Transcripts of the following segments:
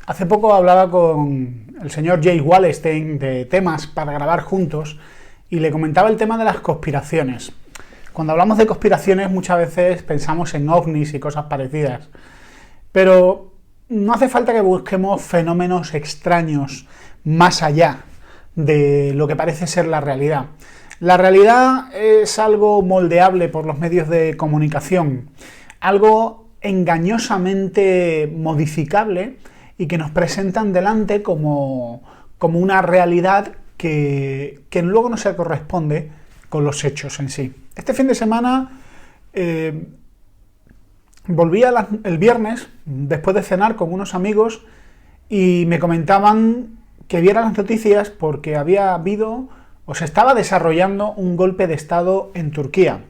Hace poco hablaba con el señor Jay Wallerstein de temas para grabar juntos y le comentaba el tema de las conspiraciones. Cuando hablamos de conspiraciones muchas veces pensamos en ovnis y cosas parecidas, pero no hace falta que busquemos fenómenos extraños más allá de lo que parece ser la realidad. La realidad es algo moldeable por los medios de comunicación, algo engañosamente modificable y que nos presentan delante como una realidad que luego no se corresponde con los hechos en sí. Este fin de semana volví el viernes después de cenar con unos amigos y me comentaban que viera las noticias porque había habido o se estaba desarrollando un golpe de Estado en Turquía.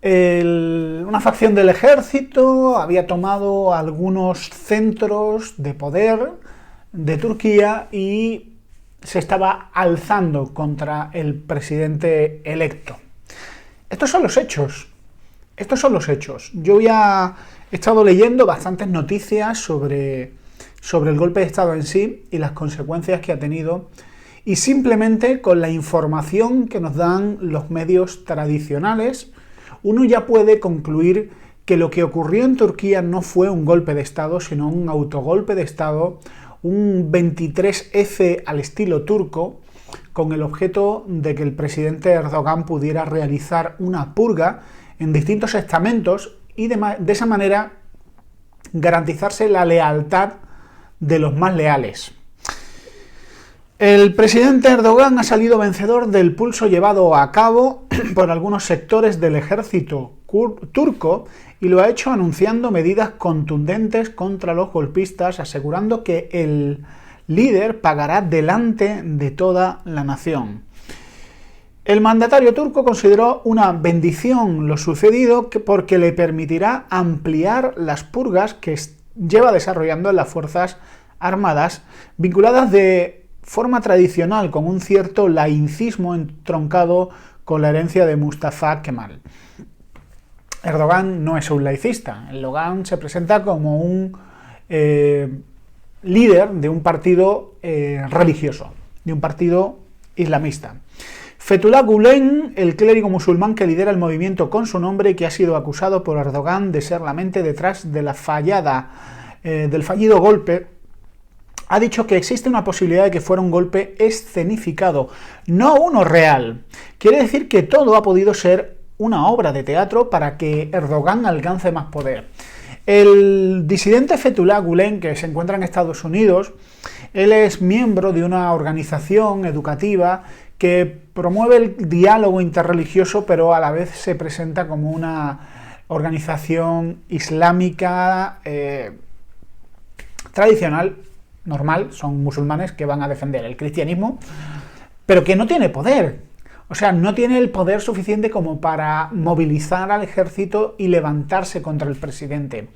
Una facción del ejército había tomado algunos centros de poder de Turquía y se estaba alzando contra el presidente electo. Estos son los hechos. Estos son los hechos. Yo ya he estado leyendo bastantes noticias sobre el golpe de Estado en sí y las consecuencias que ha tenido, y simplemente con la información que nos dan los medios tradicionales, uno ya puede concluir que lo que ocurrió en Turquía no fue un golpe de Estado, sino un autogolpe de Estado, un 23F al estilo turco, con el objeto de que el presidente Erdogan pudiera realizar una purga en distintos estamentos y de esa manera garantizarse la lealtad de los más leales. El presidente Erdogan ha salido vencedor del pulso llevado a cabo por algunos sectores del ejército turco y lo ha hecho anunciando medidas contundentes contra los golpistas, asegurando que el líder pagará delante de toda la nación. El mandatario turco consideró una bendición lo sucedido porque le permitirá ampliar las purgas que lleva desarrollando en las Fuerzas Armadas, vinculadas de forma tradicional con un cierto laicismo entroncado con la herencia de Mustafa Kemal. Erdogan no es un laicista. Erdogan se presenta como un líder de un partido religioso, de un partido islamista. Fethullah Gülen, el clérigo musulmán que lidera el movimiento con su nombre y que ha sido acusado por Erdogan de ser la mente detrás de la del fallido golpe, ha dicho que existe una posibilidad de que fuera un golpe escenificado, no uno real. Quiere decir que todo ha podido ser una obra de teatro para que Erdogan alcance más poder. El disidente Fethullah Gülen, que se encuentra en Estados Unidos, él es miembro de una organización educativa que promueve el diálogo interreligioso, pero a la vez se presenta como una organización islámica tradicional, normal. Son musulmanes que van a defender el cristianismo, pero que no tiene poder. O sea, no tiene el poder suficiente como para movilizar al ejército y levantarse contra el presidente.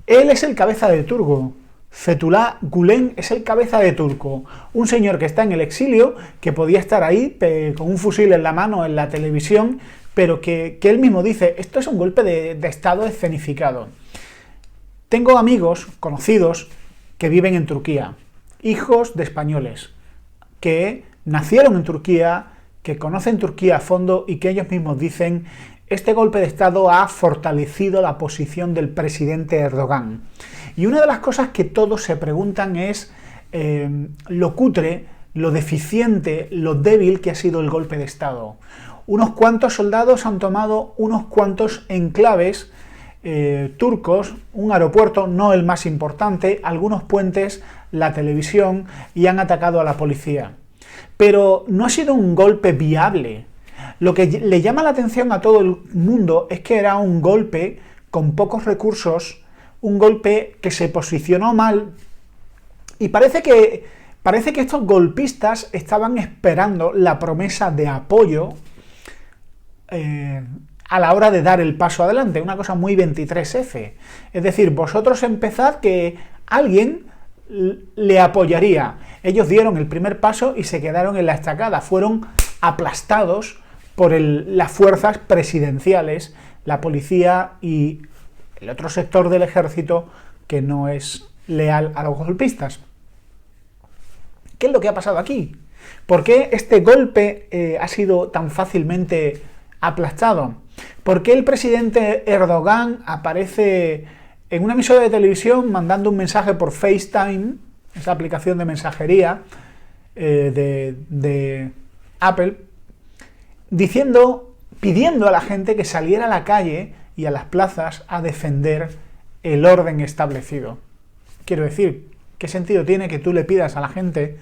Él es el cabeza de turco. Fethullah Gülen es el cabeza de turco. Un señor que está en el exilio, que podía estar ahí con un fusil en la mano en la televisión, pero que él mismo dice, esto es un golpe de Estado escenificado. Tengo amigos, conocidos, que viven en Turquía, hijos de españoles, que nacieron en Turquía, que conocen Turquía a fondo y que ellos mismos dicen, este golpe de Estado ha fortalecido la posición del presidente Erdogan. Y una de las cosas que todos se preguntan es lo cutre, lo deficiente, lo débil que ha sido el golpe de Estado. Unos cuantos soldados han tomado unos cuantos enclaves turcos, un aeropuerto, no el más importante, algunos puentes, la televisión, y han atacado a la policía. Pero no ha sido un golpe viable. Lo que le llama la atención a todo el mundo es que era un golpe con pocos recursos, un golpe que se posicionó mal, y parece que estos golpistas estaban esperando la promesa de apoyo a la hora de dar el paso adelante, una cosa muy 23F. Es decir, vosotros empezad que alguien le apoyaría. Ellos dieron el primer paso y se quedaron en la estacada, fueron aplastados por las fuerzas presidenciales, la policía y el otro sector del ejército que no es leal a los golpistas. ¿Qué es lo que ha pasado aquí? ¿Por qué este golpe ha sido tan fácilmente aplastado? ¿Por qué el presidente Erdogan aparece en una emisora de televisión mandando un mensaje por FaceTime, esa aplicación de mensajería de Apple, pidiendo a la gente que saliera a la calle y a las plazas a defender el orden establecido? Quiero decir, ¿qué sentido tiene que tú le pidas a la gente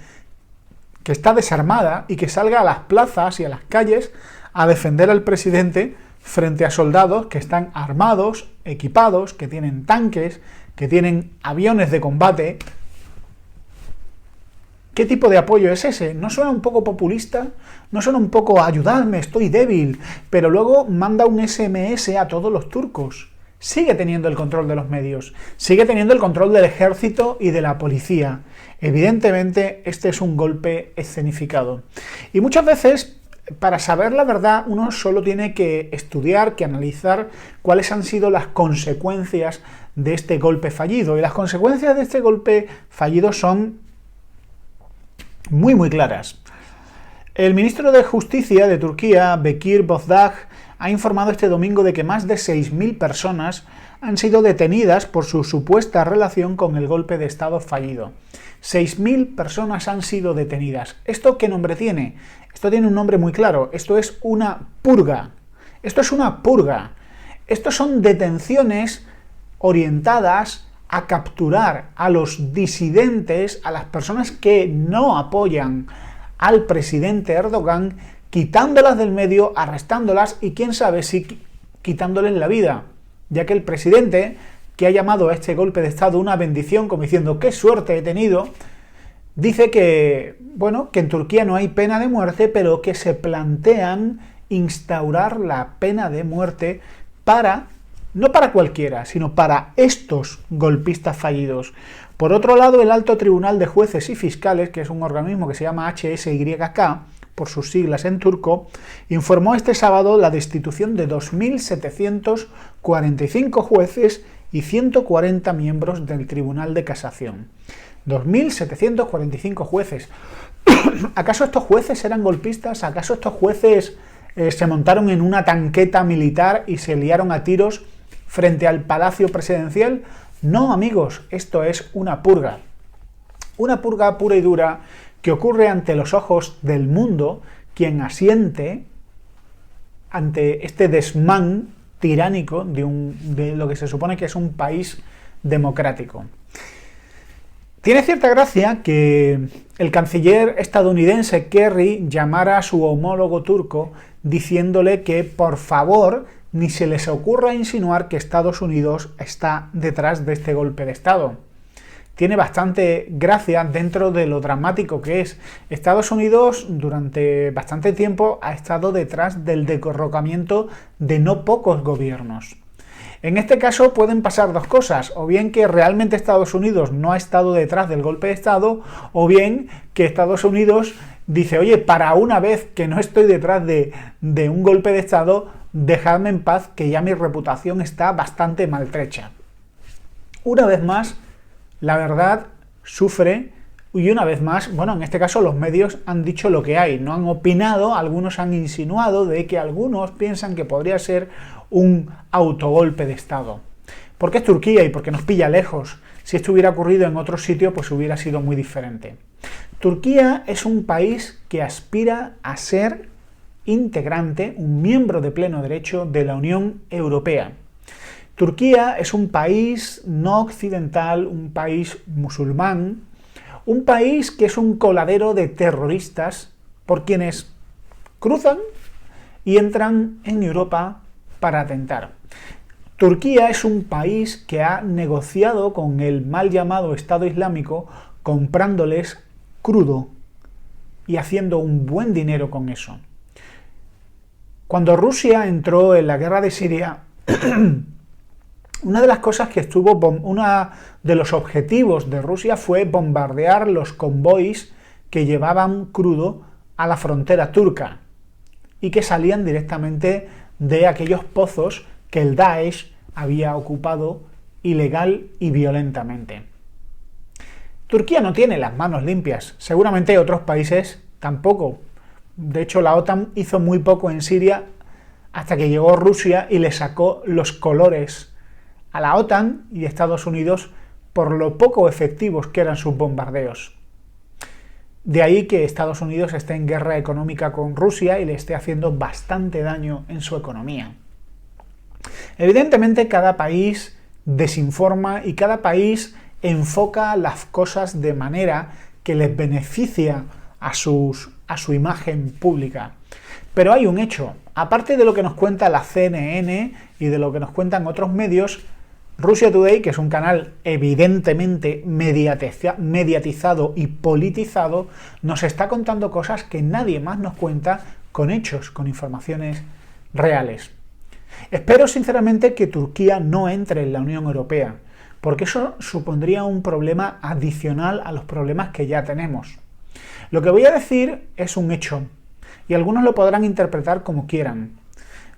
que está desarmada y que salga a las plazas y a las calles a defender al presidente frente a soldados que están armados, equipados, que tienen tanques, que tienen aviones de combate? ¿Qué tipo de apoyo es ese? ¿No suena un poco populista? ¿No suena un poco ayudadme, estoy débil? Pero luego manda un SMS a todos los turcos. Sigue teniendo el control de los medios, sigue teniendo el control del ejército y de la policía. Evidentemente, este es un golpe escenificado. Y muchas veces, para saber la verdad, uno solo tiene que estudiar, que analizar cuáles han sido las consecuencias de este golpe fallido. Y las consecuencias de este golpe fallido son muy claras. El ministro de Justicia de Turquía, Bekir Bozdağ, ha informado este domingo de que más de 6.000 personas han sido detenidas por su supuesta relación con el golpe de Estado fallido. 6.000 personas han sido detenidas. ¿Esto qué nombre tiene? Esto tiene un nombre muy claro. Esto es una purga. Esto es una purga. Estos son detenciones orientadas a capturar a los disidentes, a las personas que no apoyan al presidente Erdogan, quitándolas del medio, arrestándolas y quién sabe si quitándoles la vida, ya que el presidente, que ha llamado a este golpe de Estado una bendición, como diciendo qué suerte he tenido, dice que, bueno, que en Turquía no hay pena de muerte, pero que se plantean instaurar la pena de muerte no para cualquiera, sino para estos golpistas fallidos. Por otro lado, el Alto Tribunal de Jueces y Fiscales, que es un organismo que se llama HSYK, por sus siglas en turco, informó este sábado la destitución de 2.745 jueces y 140 miembros del Tribunal de Casación. 2.745 jueces. ¿Acaso estos jueces eran golpistas? ¿Acaso estos jueces se montaron en una tanqueta militar y se liaron a tiros frente al Palacio Presidencial? No, amigos, esto es una purga. Una purga pura y dura que ocurre ante los ojos del mundo, quien asiente ante este desmán tiránico de lo que se supone que es un país democrático. Tiene cierta gracia que el canciller estadounidense Kerry llamara a su homólogo turco diciéndole que, por favor, ni se les ocurra insinuar que Estados Unidos está detrás de este golpe de Estado. Tiene bastante gracia dentro de lo dramático que es. Estados Unidos durante bastante tiempo ha estado detrás del derrocamiento de no pocos gobiernos. En este caso pueden pasar dos cosas, o bien que realmente Estados Unidos no ha estado detrás del golpe de Estado, o bien que Estados Unidos dice, oye, para una vez que no estoy detrás de un golpe de Estado, dejadme en paz que ya mi reputación está bastante maltrecha. Una vez más, la verdad sufre y una vez más, bueno, en este caso los medios han dicho lo que hay, no han opinado, algunos han insinuado de que algunos piensan que podría ser un autogolpe de Estado. Porque es Turquía y porque nos pilla lejos. Si esto hubiera ocurrido en otro sitio, pues hubiera sido muy diferente. Turquía es un país que aspira a ser integrante, un miembro de pleno derecho de la Unión Europea. Turquía es un país no occidental, un país musulmán, un país que es un coladero de terroristas por quienes cruzan y entran en Europa para atentar. Turquía es un país que ha negociado con el mal llamado Estado Islámico comprándoles crudo y haciendo un buen dinero con eso. Cuando Rusia entró en la guerra de Siria, una de las cosas que uno de los objetivos de Rusia fue bombardear los convoys que llevaban crudo a la frontera turca y que salían directamente de aquellos pozos que el Daesh había ocupado ilegal y violentamente. Turquía no tiene las manos limpias, seguramente otros países tampoco. De hecho, la OTAN hizo muy poco en Siria hasta que llegó Rusia y le sacó los colores a la OTAN y a Estados Unidos por lo poco efectivos que eran sus bombardeos. De ahí que Estados Unidos esté en guerra económica con Rusia y le esté haciendo bastante daño en su economía. Evidentemente, cada país desinforma y cada país enfoca las cosas de manera que les beneficia a su imagen pública. Pero hay un hecho, aparte de lo que nos cuenta la CNN y de lo que nos cuentan otros medios, Russia Today, que es un canal evidentemente mediatizado y politizado, nos está contando cosas que nadie más nos cuenta con hechos, con informaciones reales. Espero sinceramente que Turquía no entre en la Unión Europea, porque eso supondría un problema adicional a los problemas que ya tenemos. Lo que voy a decir es un hecho, y algunos lo podrán interpretar como quieran.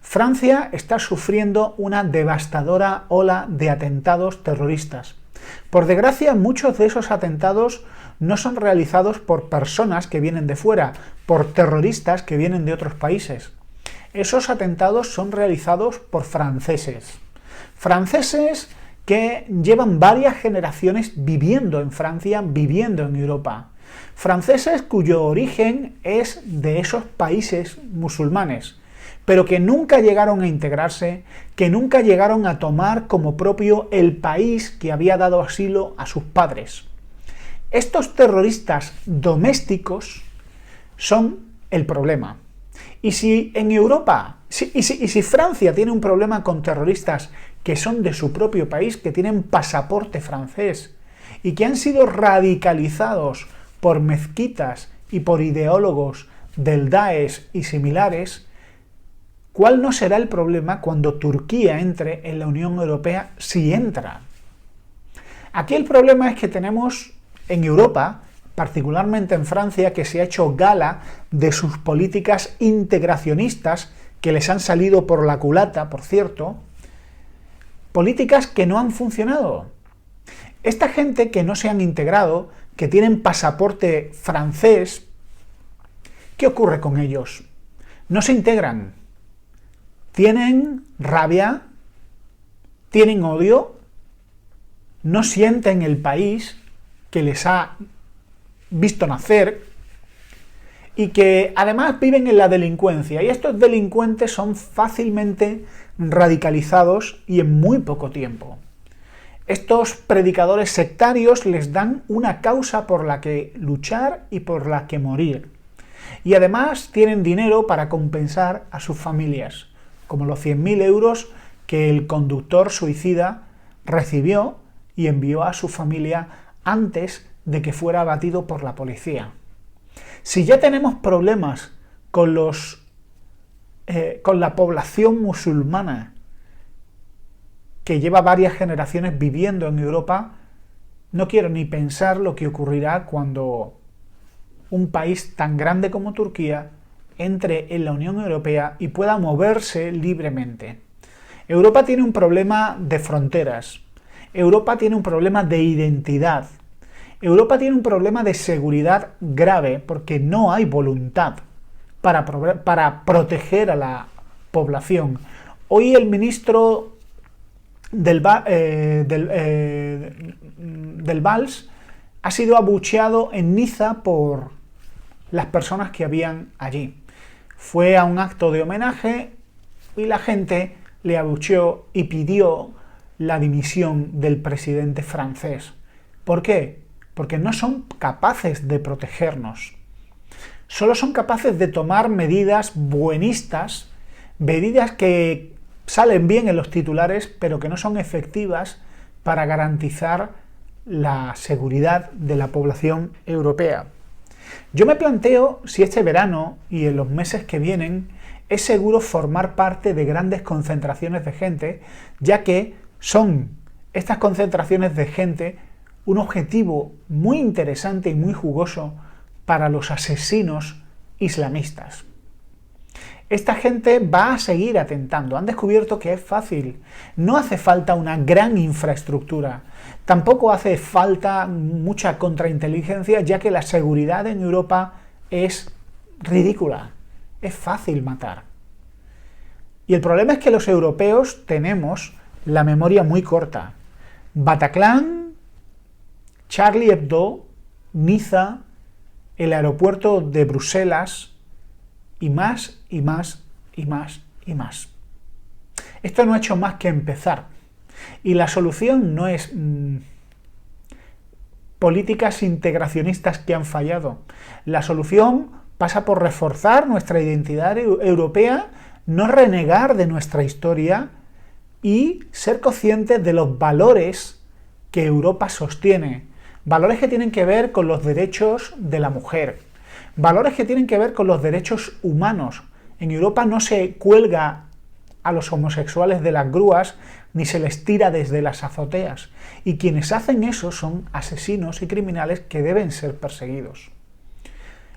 Francia está sufriendo una devastadora ola de atentados terroristas. Por desgracia, muchos de esos atentados no son realizados por personas que vienen de fuera, por terroristas que vienen de otros países. Esos atentados son realizados por franceses. Franceses que llevan varias generaciones viviendo en Francia, viviendo en Europa. Franceses cuyo origen es de esos países musulmanes, pero que nunca llegaron a integrarse, que nunca llegaron a tomar como propio el país que había dado asilo a sus padres. Estos terroristas domésticos son el problema. Y si en Europa, si Francia tiene un problema con terroristas que son de su propio país, que tienen pasaporte francés y que han sido radicalizados por mezquitas y por ideólogos del Daesh y similares, ¿cuál no será el problema cuando Turquía entre en la Unión Europea si entra? Aquí el problema es que tenemos en Europa, particularmente en Francia, que se ha hecho gala de sus políticas integracionistas que les han salido por la culata, por cierto, políticas que no han funcionado. Esta gente que no se han integrado, que tienen pasaporte francés, ¿qué ocurre con ellos? No se integran. Tienen rabia, tienen odio, no sienten el país que les ha visto nacer y que además viven en la delincuencia. Y estos delincuentes son fácilmente radicalizados y en muy poco tiempo. Estos predicadores sectarios les dan una causa por la que luchar y por la que morir. Y además tienen dinero para compensar a sus familias, como los 100.000 euros que el conductor suicida recibió y envió a su familia antes de que fuera abatido por la policía. Si ya tenemos problemas con la población musulmana que lleva varias generaciones viviendo en Europa, no quiero ni pensar lo que ocurrirá cuando un país tan grande como Turquía entre en la Unión Europea y pueda moverse libremente. Europa tiene un problema de fronteras, Europa tiene un problema de identidad, Europa tiene un problema de seguridad grave porque no hay voluntad para proteger a la población. Hoy el ministro del Valls ha sido abucheado en Niza por las personas que habían allí. Fue a un acto de homenaje y la gente le abucheó y pidió la dimisión del presidente francés. ¿Por qué? Porque no son capaces de protegernos. Solo son capaces de tomar medidas buenistas, medidas que salen bien en los titulares, pero que no son efectivas para garantizar la seguridad de la población europea. Yo me planteo si este verano y en los meses que vienen es seguro formar parte de grandes concentraciones de gente, ya que son estas concentraciones de gente un objetivo muy interesante y muy jugoso para los asesinos islamistas. Esta gente va a seguir atentando. Han descubierto que es fácil. No hace falta una gran infraestructura. Tampoco hace falta mucha contrainteligencia, ya que la seguridad en Europa es ridícula. Es fácil matar. Y el problema es que los europeos tenemos la memoria muy corta. Bataclan, Charlie Hebdo, Niza, el aeropuerto de Bruselas, y más, y más, y más, y más. Esto no ha hecho más que empezar. Y la solución no es políticas integracionistas que han fallado. La solución pasa por reforzar nuestra identidad europea, no renegar de nuestra historia y ser conscientes de los valores que Europa sostiene. Valores que tienen que ver con los derechos de la mujer. Valores que tienen que ver con los derechos humanos. En Europa no se cuelga a los homosexuales de las grúas ni se les tira desde las azoteas. Y quienes hacen eso son asesinos y criminales que deben ser perseguidos.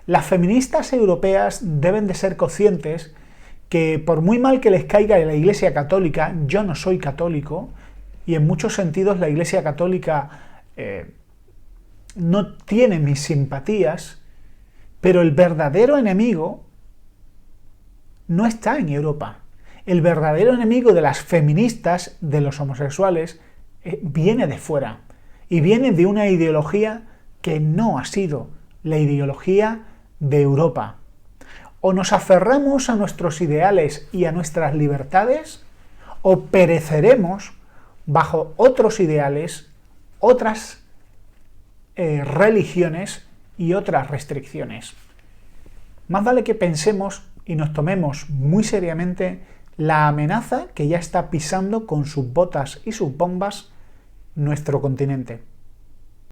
Las feministas europeas deben de ser conscientes que por muy mal que les caiga la Iglesia Católica, yo no soy católico, y en muchos sentidos la Iglesia Católica no tiene mis simpatías, pero el verdadero enemigo no está en Europa. El verdadero enemigo de las feministas, de los homosexuales, viene de fuera. Y viene de una ideología que no ha sido la ideología de Europa. O nos aferramos a nuestros ideales y a nuestras libertades, o pereceremos bajo otros ideales, otras religiones y otras restricciones. Más vale que pensemos y nos tomemos muy seriamente la amenaza que ya está pisando con sus botas y sus bombas nuestro continente.